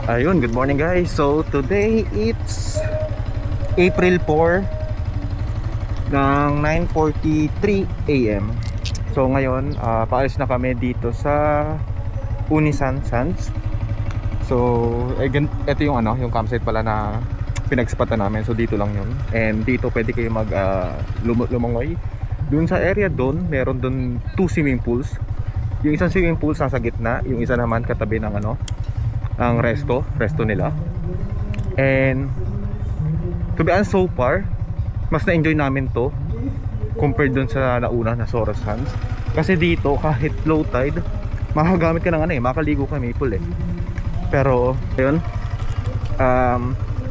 Ayun, good morning guys. So today it's April 4 ng 9:43 AM. So ngayon, paalis na kami dito sa Unisan Sands. So ito yung yung campsite pala na pinagspatan namin. So dito lang yun. And dito pwede kayo mag lumangoy. Doon sa area doon, meron doon 2 swimming pools. Yung isang swimming pool nasa gitna, yung isa naman katabi ng ang resto nila. And to be honest, so far mas na-enjoy namin to compared dun sa nauna na Soros Sands. Kasi dito kahit low tide, makagamit ka ng makaligo ka maple Pero ayun,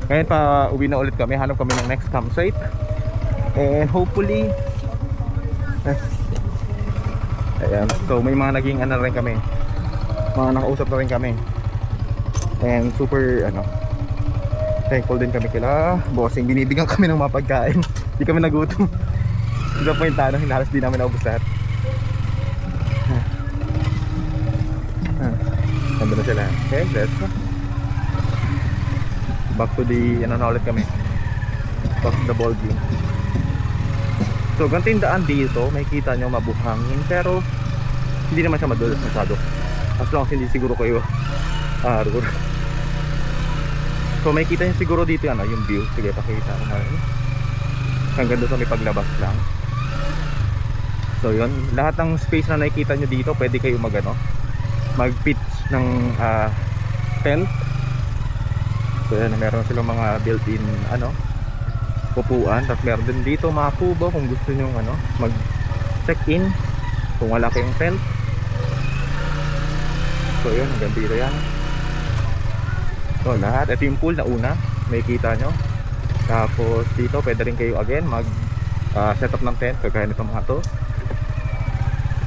ngayon pa uwi na ulit kami, hanap kami ng next campsite. And hopefully ayan, so may mga naging rin kami, mga nakausap na rin kami. And super thankful din kami kila bossing, binibigyan kami ng mga pagkain. Hindi kami nagutom. Ito po yung tanong, halos di namin naubos lahat. Nandun na sila. Okay, let's go. Back to the na ulit kami. Back to the ball game. So ganito yung daan dito, makikita nyo mabuhangin, pero hindi naman siya madulas masyado, as long as hindi siguro kayo road. So may kita nyo siguro dito yung view. Sige, pakita ko natin. Hanggang doon sa may paglabas lang. So yun, lahat ng space na nakikita nyo dito, pwede kayo mag-pitch ng tent. So yan, meron silang mga built-in upuan. Tapos meron din dito mga kubo kung gusto nyo mag-check-in kung wala kayong tent. So yun, hanggang dito yan. So lahat, ito yung pool na una, may kita nyo. Tapos dito pwede rin kayo again mag set up ng tent, kagaya nito mga to.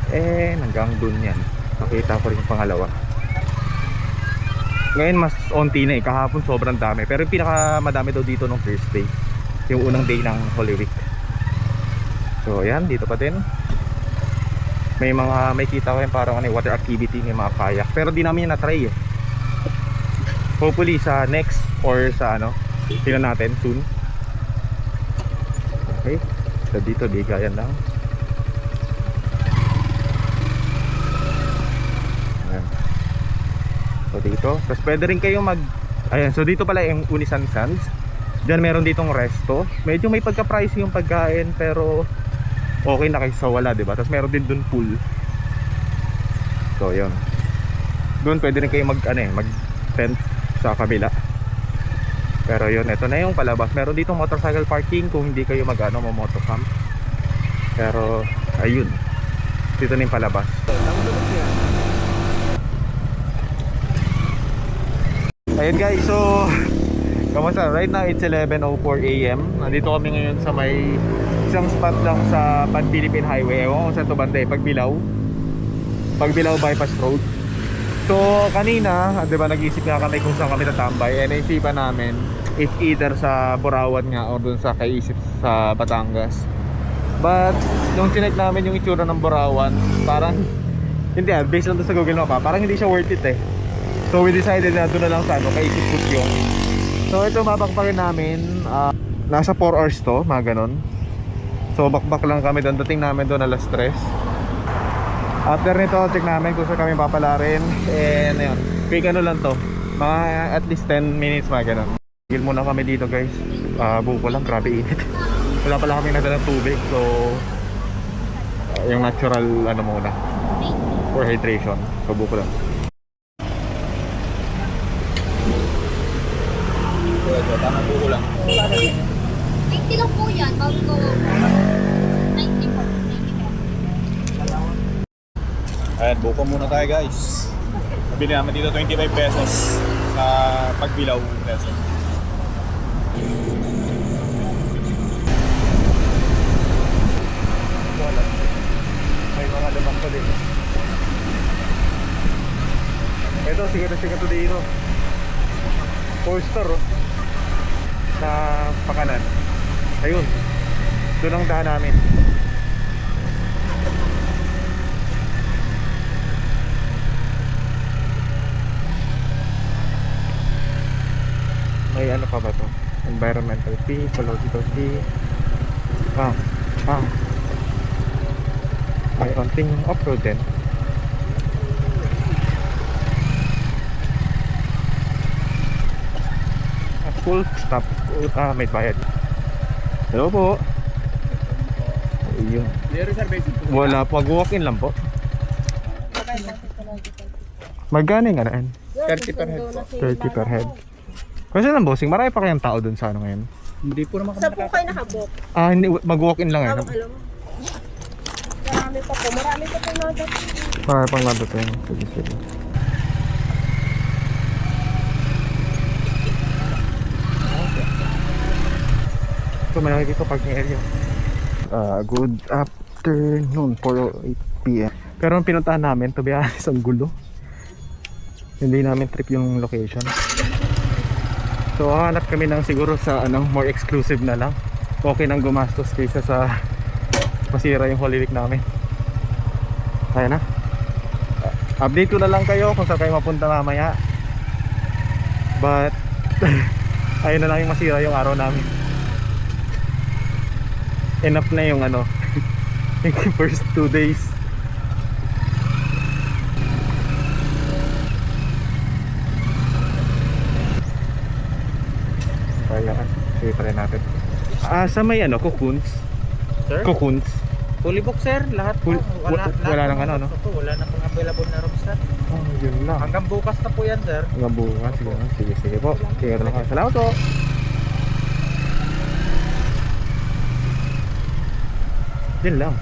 And hanggang dun yan, nakita ko rin yung pangalawa. Ngayon mas onti na kahapon sobrang dami. Pero yung pinakamadami daw dito nung first day, yung unang day ng Holy Week. So ayan, dito pa din may kita ko rin parang water activity, may mga kayak. Pero di namin yung na-try Hopefully sa next or sa tingnan natin soon. Okay, so dito di gayan lang. Ayan. So dito, tapos pwede rin kayo ayan, so dito pala yung Unisan Sands. Diyan meron ditong resto. Medyo may pagka-pricey yung pagkain, pero okay na kaysa wala, diba? Tapos meron din dun pool. So yun, dun pwede rin kayo mag tent sa kabila. Pero yun, ito na yung palabas. Meron ditong motorcycle parking kung hindi kayo motocamp. Pero ayun, dito na yung palabas. Ayun guys, so kamusta? Right now it's 11:04 AM. Nandito kami ngayon sa may isang spot lang sa Pan-Philippine Highway. Ewan ko saan to banda Pagbilao Bypass Road. So kanina, diba, nag-iisip nga kami kung saan kami tatambay. Naisipan namin if either sa Borawan nga or dun sa Kaisip sa Batangas. But nung chinek namin yung itsura ng Borawan, parang hindi, based lang doon sa Google Map, parang hindi siya worth it So we decided na doon na lang sa Kaisip Putyong. So ito, mabakbakin namin, nasa 4 hours to, mga ganon. So bakbak lang kami doon, dating namin doon alas 3. After nito, check namin kung saan kami papalarin. And ayun, quick lang to, mga at least 10 minutes, mga ganon. Tigil muna kami dito guys, buko lang, grabe init. Wala pala kami nadalang tubig, so yung natural muna for hydration. So buko lang. So tama, buko lang. 80 lang po yan, bago 90 po. Ayan, buko muna tayo guys. Nabili naman dito 25 pesos sa Pagbilao peso. May mga lamang pa din. Ito, sikat to dito. 4-star sa pakanan. Ayun, doon ang daan namin. ano pa ba to? Environmental fee, ecological fee. May onting off-road din. Full stop. May bayad. Hello po. Ayun. Wala po. Walk-in lang po. Magkano yung ano? 30 per head po. 30 per head. Kasi lang bossing, marami pa kayang tao dun sa ano ngayon? Hindi po naman Saan po kayo nakabok? Hindi, mag-walk-in lang ngayon. Alam mo. Marami pa po. Marami pa po nadating. Marami pang nadating. Sige. So, malaki dito parking area. Good afternoon, 4:08 PM. Pero ang pinuntahan namin, to be honest, ang gulo. Hindi namin trip yung location. So hanap kami ng siguro sa more exclusive na lang. Okay nang gumastos kaysa sa masira yung Holy Week namin. Kaya na. Update ko na lang kayo kung saan kayo mapunta mamaya. But ayun na lang yung masira yung araw namin. Enough na yung yung first 2 days. Ayan, sige, try natin. Sa may Cocoons? Sir? Cocoons? Fully booked sir, lahat po. Wala nang Wala na pong available na room sir. Oh, yun lang. Hanggang bukas na po yan sir. Hanggang bukas, sige po. Sige lang kayo. Salamat po. Yun lang.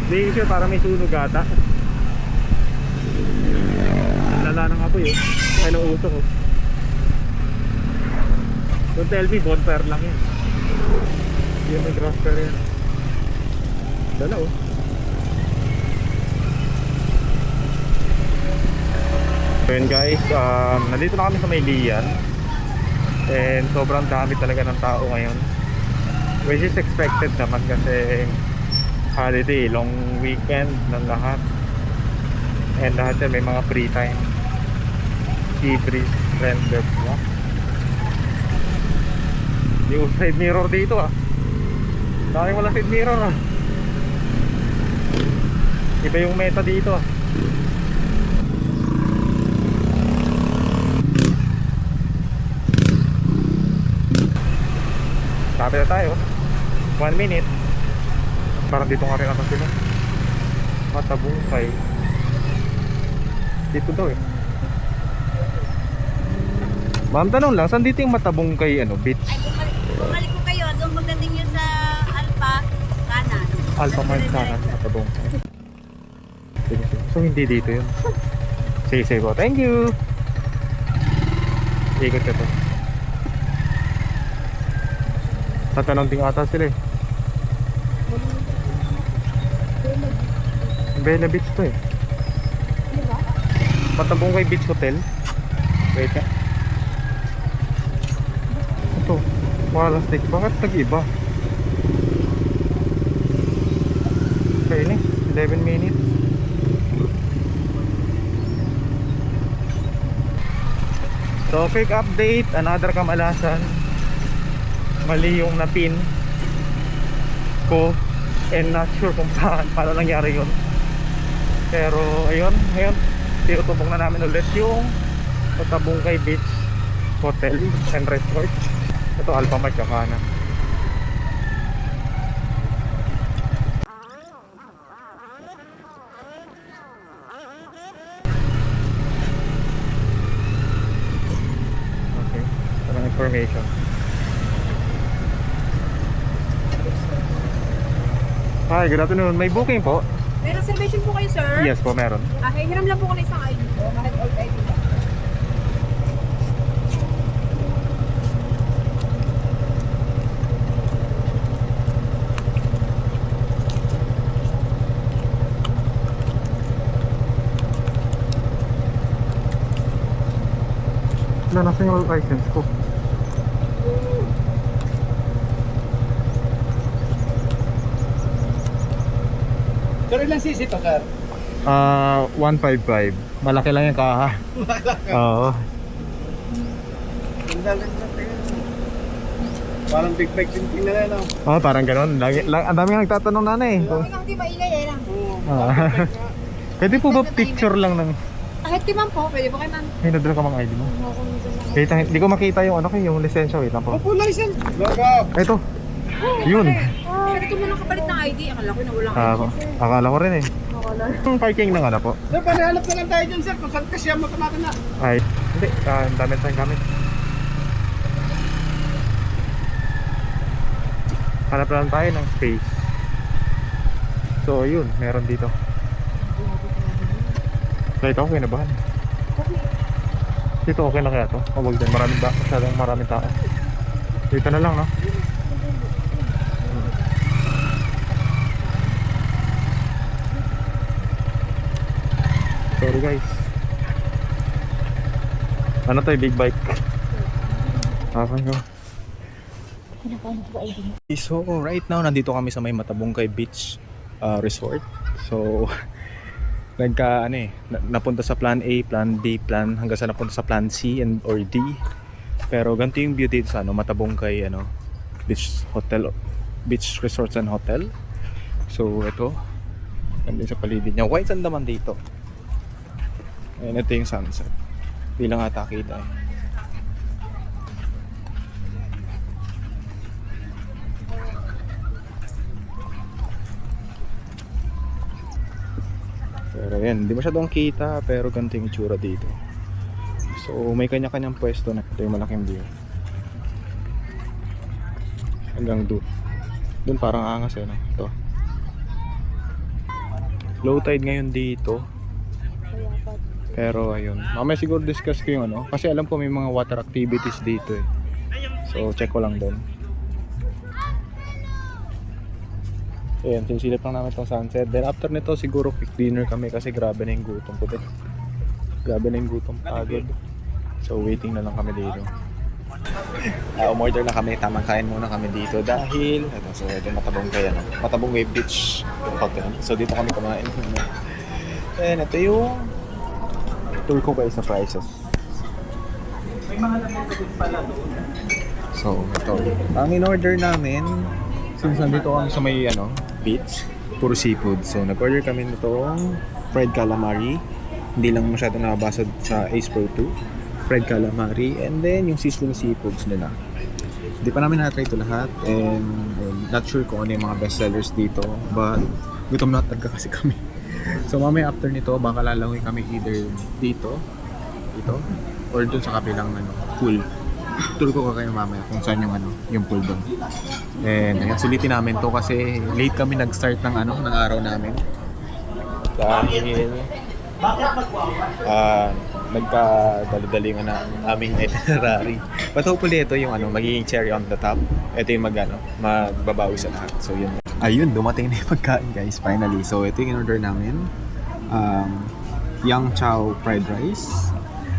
Hindi sure, para may sunog ata. Lala ng apoy ay nang uso ko. Don't tell me bonfire lang yan. Hindi may grass fire yan. Dala So yun guys, nandito na kami sa Maylian. And sobrang dami talaga ng tao ngayon. Which is expected naman kasi holiday, long weekend ng lahat. And lahat yan may mga free time. Sea breeze, render mo. Yung side mirror dito Dami wala side mirror Iba yung meta dito Sabi na tayo 1 minute. Parang dito nga rin ako sila. Matabungkay. Dito daw Ma'am, tanong lang, saan dito yung Matabungkay beach? Ay, bumalik ko kayo. Doon magdating yun sa Alpha, kanan. Alpha Mart kanan, Matabungkay. Sige. So hindi dito yun. Sige po, thank you. Ikot ka to. Tatanong din ata sila Bella Beach to Matabungkay Beach Hotel. Wait nga. Ito, Walastik. Bakit nag-iba? Kainis, 11 minutes. So, quick update. Another kamalasan. Mali yung napin ko. And not sure kung paano nangyari yun. Pero, ayun. Ngayon, tinutubok na namin ulit yung Matabungkay Beach Hotel and Resort. Ito Alpha Mart kanan. Okay, ito ng information. Hi, good afternoon. May booking po? May reservation po kayo, sir? Yes po, meron. Hiram lang po ko na isang ID po. Kahit old ID po. Wala, nasa yung license ko. Sir, ilang cc to sir? 155. Malaki lang yung kaha. Oo. Parang big bike din tingnan na. Oh, parang gano'n. Ang dami nga nagtatanong na eh. Hindi maingay eh lang. Ah. Pwede po ba picture lang ng... Kahit di man po, pwede ba kayo man? Ay, nadala ka mga ID mo. Wait, hindi ko makita yung ano ko, yung lisensya. Wait lang po. Opo, license. Logo. Ito. Yun. Sabi ko muna kapalit ng ID. Akala ko na walang Ah, ID. Sir. akala ko rin eh. Yung parking ng ano po. Sir, panahanap na lang tayo dyan, sir. Kung saan kasi ang makamata na. Ay, hindi. Ang dami tayong gamit. Hanap lang tayo ng space. So, yun. Meron dito. So, ito okay na ba? Dito okay na kaya to? O wag din. Masyadong maraming tao. Dito na lang, no? Sorry guys. Ano to, big bike? Okay ko. So right now nandito kami sa may Matabungkay Beach Resort. So napunta sa plan A, plan B, hanggang sa napunta sa plan C and or D. Pero ganito yung view dito sa Matabungkay Beach Resorts and Hotel. So ito, nandun sa paligid niya. White sand naman dito. Ayan, ito yung sunset. Hindi lang ata kita eh. Pero yan, hindi masyadong kita, pero ganito yung itsura dito. So may kanya-kanyang pwesto na. Ito yung malaking view. Hanggang doon parang angas eh, no? Ito. Low tide ngayon dito. Pero ayun, mamaya siguro discuss ko yung ano, kasi alam ko may mga water activities dito eh. So check ko lang doon. Ayan, sinisilip lang namin itong sunset. Then after nito siguro quick dinner kami kasi grabe na yung gutom ko din. Grabe na yung gutom, pagod. So waiting na lang kami dito. Umorder na kami, tamang kain muna kami dito dahil ito Matabungkay Matabungkay Beach Hotel. So dito kami kumain. And ito yung tour ko kayo sa prices. May mga lamesa pala doon. So ito, ang in-order namin since nandito kami sa may beach, puro seafood. So nag-order kami nitong fried calamari. Hindi lang masyado nakabasa sa Ace Pro 2. Fried calamari and then yung sizzling seafoods nila. Hindi pa namin na-try ito lahat and not sure kung ano yung mga best sellers dito, but gutom na talaga kasi kami. So mamaya after nito baka lalangoy kami either dito or dun sa kabilang pool. Tour ko kayo mamaya kung saan yung pool doon. And ayan, sulitin namin to kasi late kami nag-start ng araw namin. Dahil nagka-dali-dali na aming itinerary. But hopefully ito yung magiging cherry on the top. Ito yung magbabawi sa lahat. So yun. Ayun, dumating na yung pagkain guys, finally. So ito yung in-order namin. Yang chow fried rice,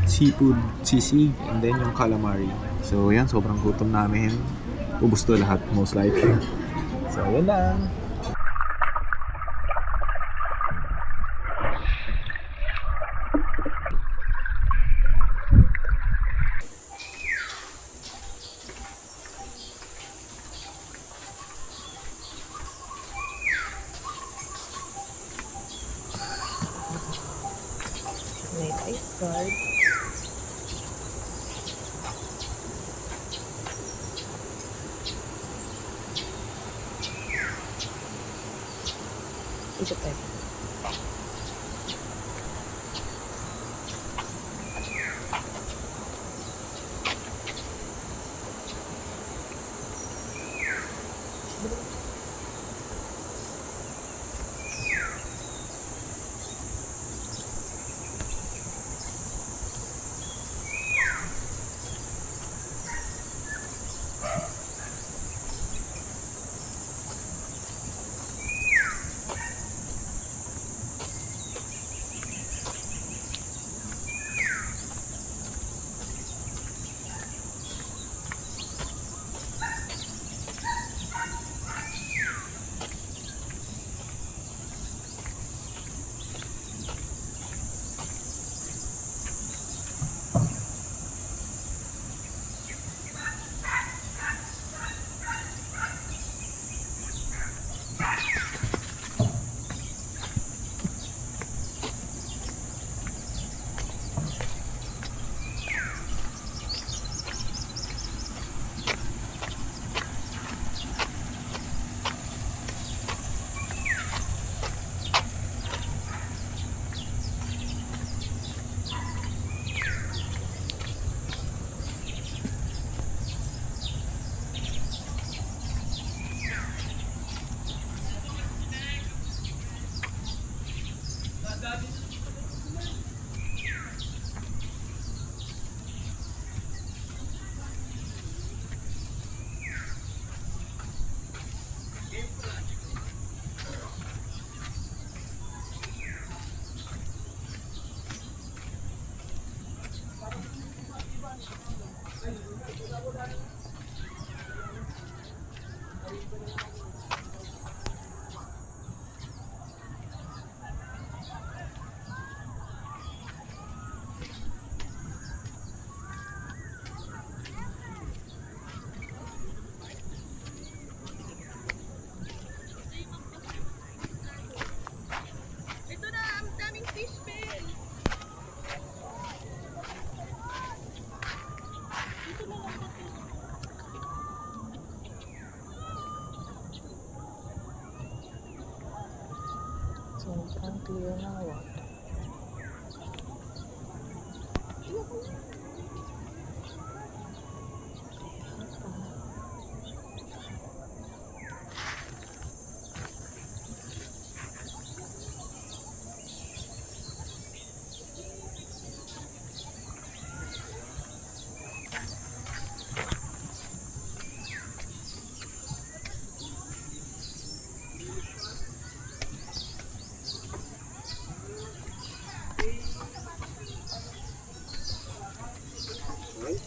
seafood sisig, and then yung calamari. So yan, sobrang gutom namin. Ubus to lahat, most likely. So yun lang. May ice card. Ito tayo.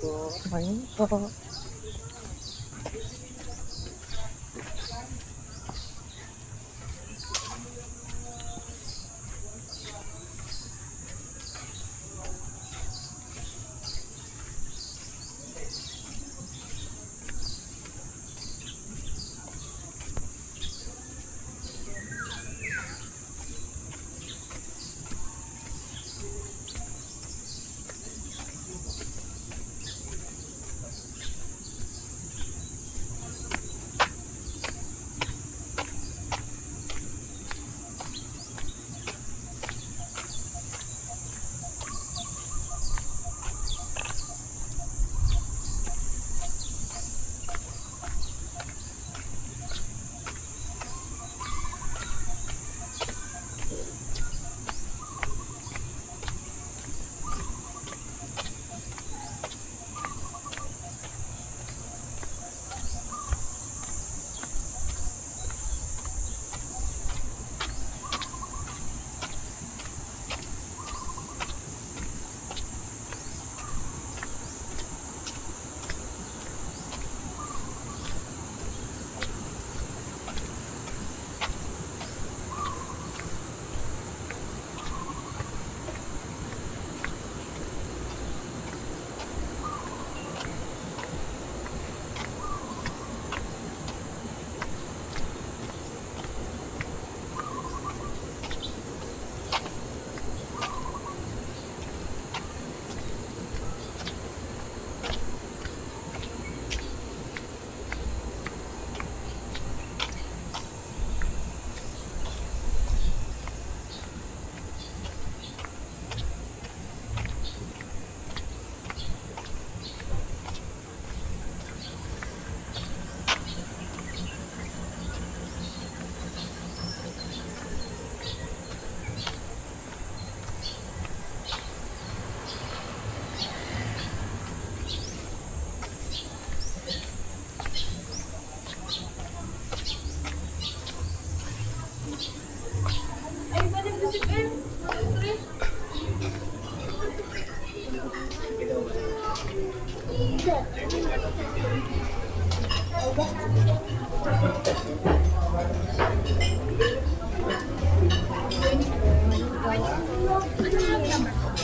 po. Ayun po.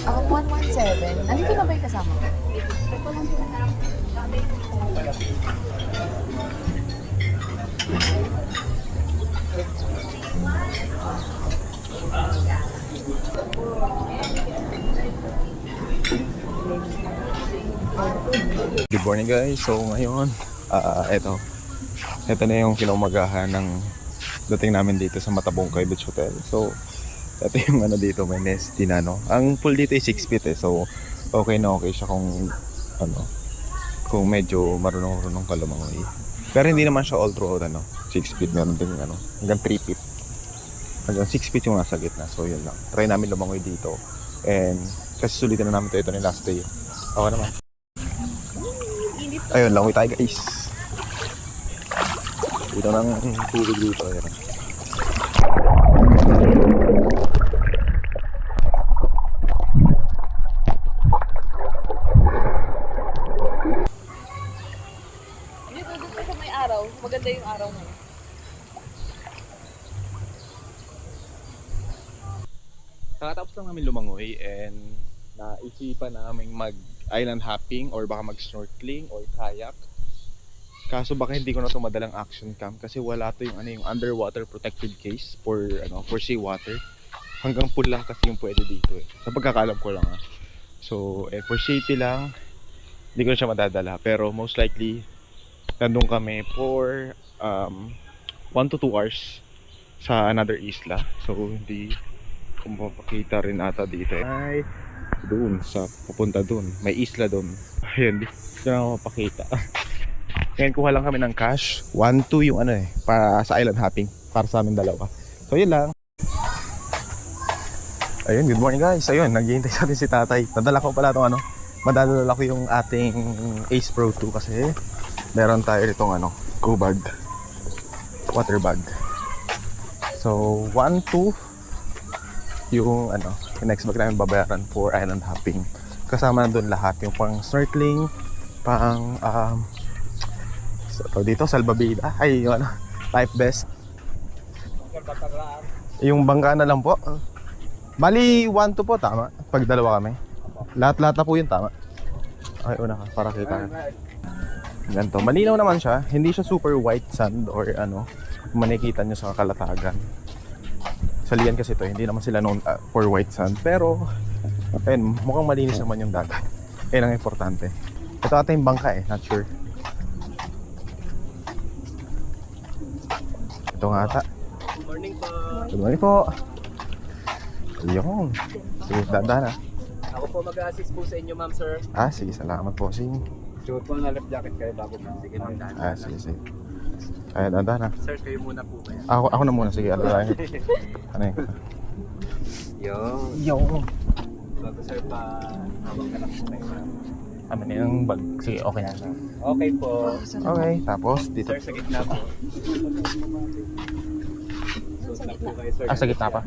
Ako 117. Nandito na ba yung kasama ko? Good morning guys. So ngayon, ito na yung kinaumagahan ng dating namin dito sa Matabongkay Beach Hotel. So ito yung ano dito, may nest din ano. Ang pool dito ay 6 feet eh. So okay na okay siya kung ano, kung medyo marunong ka lumangoy. Pero hindi naman siya all throughout ano. 6 feet, meron din ano, hanggang 3 feet. Hanggang 6 feet yung nasa gitna. So yun lang. Try namin lumangoy dito. And kasi sulitin na namin ito ni last day. Okay naman. Ayun, langoy tayo guys. Dito ng tubig dito. Ayun. Dito pa sa may araw. Maganda yung araw ngayon. Kakatapos lang namin lumangoy and naisipan namin mag island hopping or baka mag snorkeling or kayak. Kaso baka hindi ko na ito madalang action cam kasi wala to yung ano yung underwater protected case for ano for sea water. Hanggang pool lang kasi yung pwede dito eh. Sa pagkakalam ko lang ah. So for safety lang hindi ko na siya madadala pero most likely nandun kami for 1 to 2 hours sa another isla. So hindi kung mapakita rin ata dito eh. Ay, doon sa pupunta doon. May isla doon. Ayun, di na mapakita. Ngayon kuha lang kami ng cash. 1-2 yung ano eh, para sa island hopping. Para sa amin dalawa. So yun lang. Ayun, good morning guys. Ayun, naghihintay sa atin si tatay. Nadala ko pala itong ano. Madadala ko yung ating Ace Pro 2 kasi meron tayo itong ano, go bag. Water bag. So 1-2 yung ano, yung next bag namin babayaran for island hopping. Kasama na doon lahat, yung pang snorkeling, pang so, dito salbabida ay yung ano, life vest. Yung bangka na lang po. Bali 1-2 po, tama? Pag dalawa kami. Lahat-lahat na po yun, tama? Okay, una ka para kita. Ganito, malinaw naman siya. Hindi siya super white sand or ano, kung makikita nyo sa kalatagan. Salian kasi to, hindi naman sila known for white sand. Pero, ayun, mukhang malinis naman yung dagat. Ayun ang importante. Ito ata yung bangka eh, not sure. Ito nga ata. Good morning po. Good morning po. Ayun. Sige, dahan ha. Ako po mag-assist po sa inyo, ma'am, sir. Sige, salamat po. Sige. Suot po na life jacket kayo bago po. Sige, ma'am. Sige, sige. Ayun, dahan ha. Sir, kayo muna po kaya. Ako na muna, sige. Ano yun? Yung. Bago, sir, pa hawak ka lang po kayo, ma'am. Amin yung bag. Sige, okay na. Okay po. Okay, tapos dito. Sir, sa gitna po. Suot lang po kayo, sir. Sa gitna pa.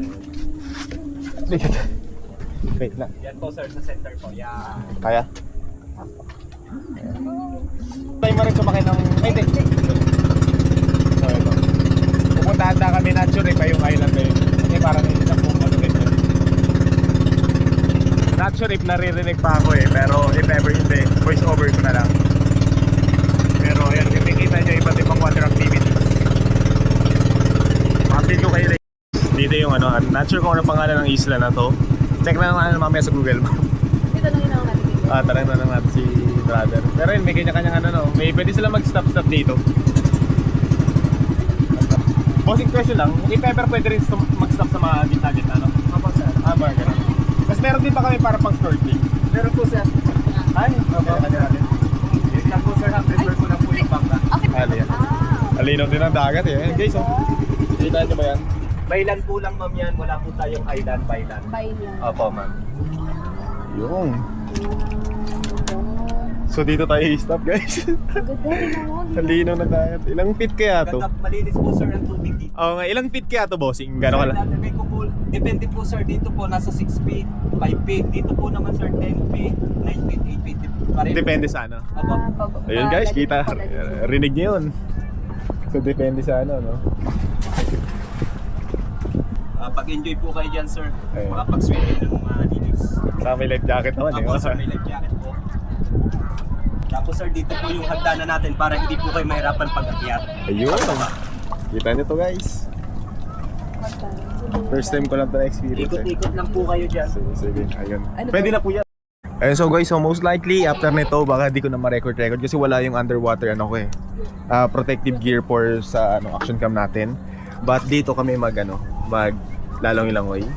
Wait na. Yan po, sir, sa center po. Yan. Kaya? Tayo mo rin sumakay ng... Ay, hindi. So, ito. Pupuntahan na kami na Nature pa yung island na yun. Kasi parang hindi na kung ano din. Nature naririnig pa ako eh. Pero if ever hindi, voice over ko na lang. Pero yan, nakikita nyo iba't ibang water activities. Update ko kayo dito yung ano, not sure kung ano pangalan ng isla na to. Check na naman mamaya sa Google Map. Dito lang yung natin dito. Tara na naman si brother. Pero yun, may kanya-kanyang ano, no? May pwede sila mag-stop dito. Bossing question lang, if ever pwede rin mag-stop sa mga gitna-gitna, no? Opo, sir. Ba, ganun. Mas meron din pa kami para pang snorkeling. Meron po, sir. Ay, okay, natin. Yun lang po, sir. Prefer ko lang po yung bangka. Ali yan. Alinaw din ang dagat eh. Ayan, guys, oh. Kita nyo ba yan? Baylan po lang, ma'am, yan. Wala po tayong island, baylan. Bye lang. Opo, ma'am. Yung. So dito tayo i-stop, guys. Ganda rin naman. Alinaw na dagat. Ilang feet kaya to? Ganda, malinis po, sir, ang tubig dito. Oo nga, ilang feet kaya to, bossing? Gano'n ka lang? Lalagay ko po, depende po, sir. Dito po, nasa 6 feet, 5 feet. Dito po naman, sir, 10 feet, 9 feet, 8 feet. Pareho. Depende sa ano. Opo. Ayun guys, kita. Rinig niyo yun. So depende sa ano, no? Pag-enjoy po kayo dyan, sir. Ayun. Makapag-swimming ng mga dinis. Sa may life jacket naman, Opo, sir, may life jacket po. Tapos, sir, dito po yung hagdanan natin para hindi po kayo mahirapan pag-akyat. Ayun. Kita niyo to, guys. First time ko lang ito na-experience. Ikot-ikot lang po kayo dyan. Sige, ayun. Pwede na po yan. Ayun, so guys, so most likely after nito baka di ko na ma-record kasi wala yung underwater ano ko eh. Protective gear for sa ano action cam natin. But dito kami mag lalong-ilangoy.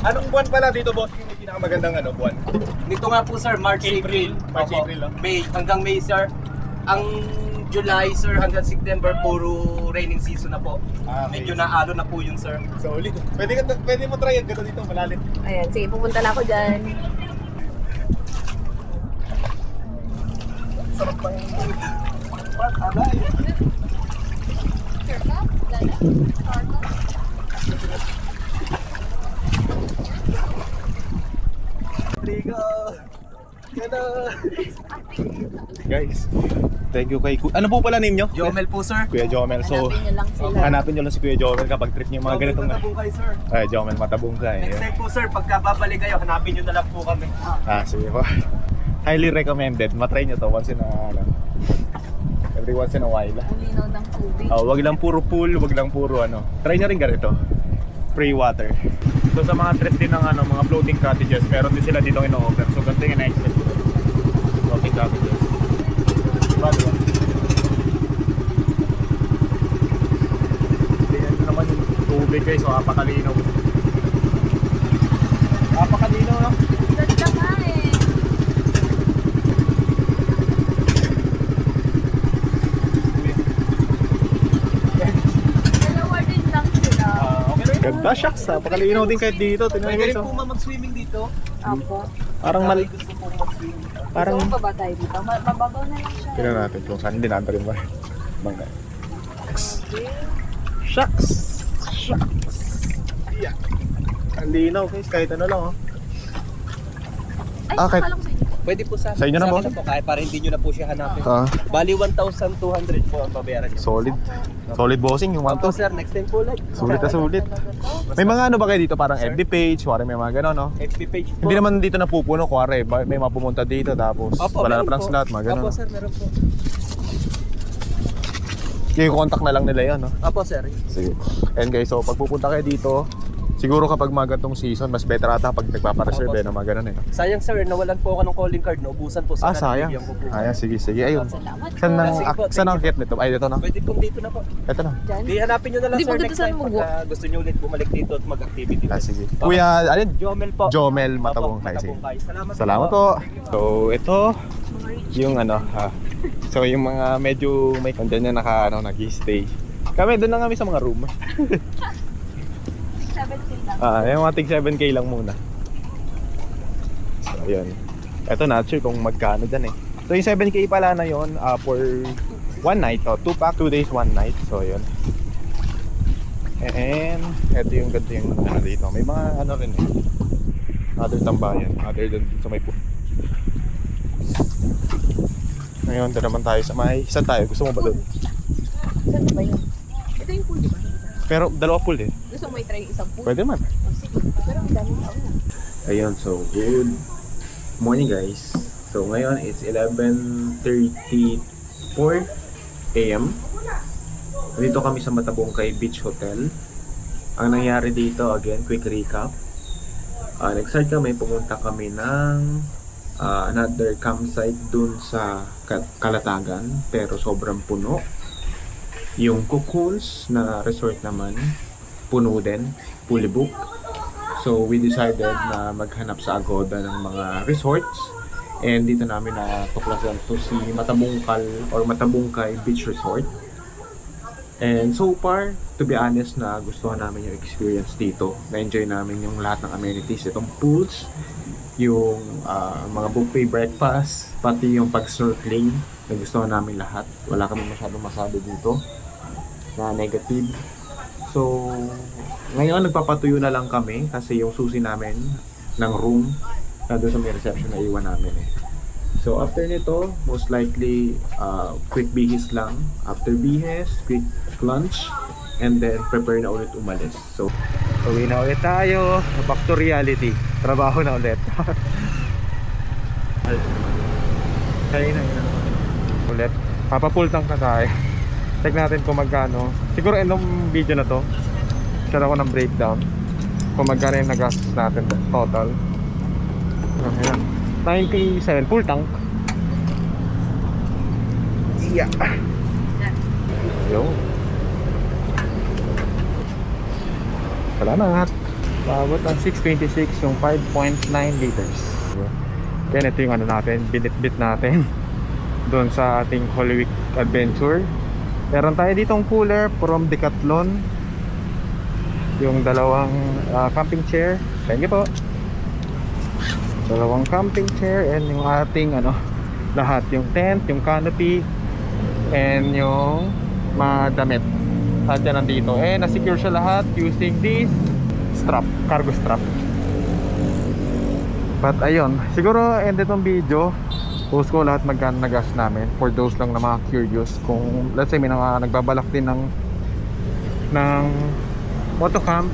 Anong buwan pala dito, boss? Yung pinakamagandang ano buwan? Dito nga po, sir, March, April. March, Opo. April, no? May, hanggang May, sir. Ang July, sir, hanggang September, puro raining season na po. Medyo naalo na po yun, sir. So ulit. Pwede mo try ang gano'n dito, malalim. Ayan, sige, pupunta na ako dyan. Sarap pa yung alay. Rigo. Guys, thank you kay ano po pala name nyo? Jomel po, sir. Kuya Jomel. So, Hanapin nyo lang sila. hanapin nyo lang si Kuya Jomel kapag trip nyo yung mga ganitong Matabong kayo, sir. Ay, Jomel matabong ka Next eh. time po, sir, pagka babalik kayo, hanapin nyo na lang po kami. Sige po. Highly recommended. Matry nyo to once in a every once in a while. Ang linaw ng tubig. Wag lang puro pool, wag lang puro ano. Try nyo rin ganito. Free water. So sa mga trip din ng ano, mga floating cottages, meron din sila dito ino-offer. So ganito yung in-expect. Floating cottages. Diba? Tingnan nyo naman yung tubig guys. So apakalinaw. Apakalinaw no? Ganda nga eh. Dalawa din lang sila. Ganda, shucks. Apakalinaw din kahit dito. Tingnan nyo Pwede guys. rin po mag-swimming dito. Apo. Parang mal... Gusto po mag-swimming. Parang... Gusto ko ba tayo dito? Mababaw na lang siya. Tingnan natin kung saan hindi natin ba. Bangka. Shucks! Shucks! Yeah. Ang linaw guys, kahit ano lang oh. Ay, Okay. akala ko sa inyo. Pwede po sa Sa inyo na, akin boss? po, kahit para hindi nyo na po siya hanapin. Ah, Bali 1,200 po ang babayaran niyo. solid. Solid bossing yung Opo 1 to. sir, next time po like. Sulit na sulit. May mga ano ba kayo dito? Parang FB page, kuwari may mga gano'n, no? FB page po. Hindi naman dito napupuno, kuwari may mapumunta dito tapos Opo, wala na meron parang po. slot, mga gano'n. Opo sir, meron po. Yung contact na lang nila yan, no? Opo sir. Sige. And guys, so pag pupunta kayo dito, siguro kapag mga ganitong season, mas better ata pag nagpapareserve Opo, na mga ganun eh. Sayang sir, nawalan po ako ng calling card, naubusan po sa Sayang. Bibigyan ko po. Sige, sige. Ayun. Salamat Saan po. ang, Sige po, saan ang thank kit nito? Ay, dito na. Pwede pong dito na po. Ito na. Di hanapin nyo na lang Di sir ba dito next sa time Mugo? pagka gusto nyo ulit bumalik dito at mag-activity. Sige. Kuya, alin? Jomel po. Jomel Opo, Matabungkay. Sige. Matabungkay. Salamat po. So, ito yung ano, so yung mga medyo may kandyan na nag-stay. Kami doon na kami sa mga room. 7K lang. Yung mga tig 7K lang muna. So, ayun. Ito not sure kung magkano dyan eh. So, yung 7K pala na yun for one night. 2 pack, 2 days, 1 night. So, yun. And, ito yung ganda yung ano dito. May mga ano rin eh. Other tambayan. Other than sa may pool. Ngayon, doon naman tayo sa may... Saan tayo? Gusto mo ba doon? Saan ba yun? Ito yung pool, di ba? Pero dalawa pool eh. Gusto mo i-try isang pool? Pwede man. Oh, sige. Pero ang daming tao na. Ayun, so good morning guys. So ngayon it's 11:34 AM. Dito kami sa Matabungkay Beach Hotel. Ang nangyari dito, again, quick recap. Nag-start kami, pumunta kami ng another campsite dun sa Kalatagan, pero sobrang puno. Yung Cocoons na resort naman, puno din, fully booked. So we decided na maghanap sa Agoda ng mga resorts. And dito namin natuklasan to si Matabungkay Beach Resort. And so far, to be honest, na gustuhan namin yung experience dito. Na-enjoy namin yung lahat ng amenities. Itong pools, yung mga buffet breakfast, pati yung pag-snorkeling. Nagustuhan namin lahat. Wala kami masyadong masabi dito na negative. So, ngayon nagpapatuyo na lang kami kasi yung susi namin ng room na doon sa may reception na iwan namin eh. So, after nito, most likely, quick bihis lang. After bihis, quick lunch, and then prepare na ulit umalis. So, uwi na ulit tayo. Back to reality. Trabaho na ulit. Kaya na ulit. Papapull tank na tayo. Check natin kung magkano. Siguro end ng video na to, share ako ng breakdown kung magkano yung nagastos natin total. Ayan. 97 full tank. Yeah. Yo. Salamat. Paabot ng 626 yung 5.9 liters. Kaya ito yung ano natin, binit-bit natin doon sa ating Holy Week adventure. Meron tayo ditong cooler from Decathlon. Yung dalawang camping chair. Thank you po. Dalawang camping chair and yung ating lahat, yung tent, yung canopy, and yung mga damit. Lahat yan nandito. Na-secure siya lahat using this strap, cargo strap. But ayun, siguro end itong video. Post ko lahat magkano nagas namin for those lang na mga curious. Kung let's say may nagbabalak din ng motocamp.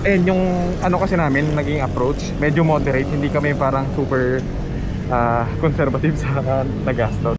And yung kasi namin naging approach, medyo moderate, hindi kami parang super conservative sa nagastos.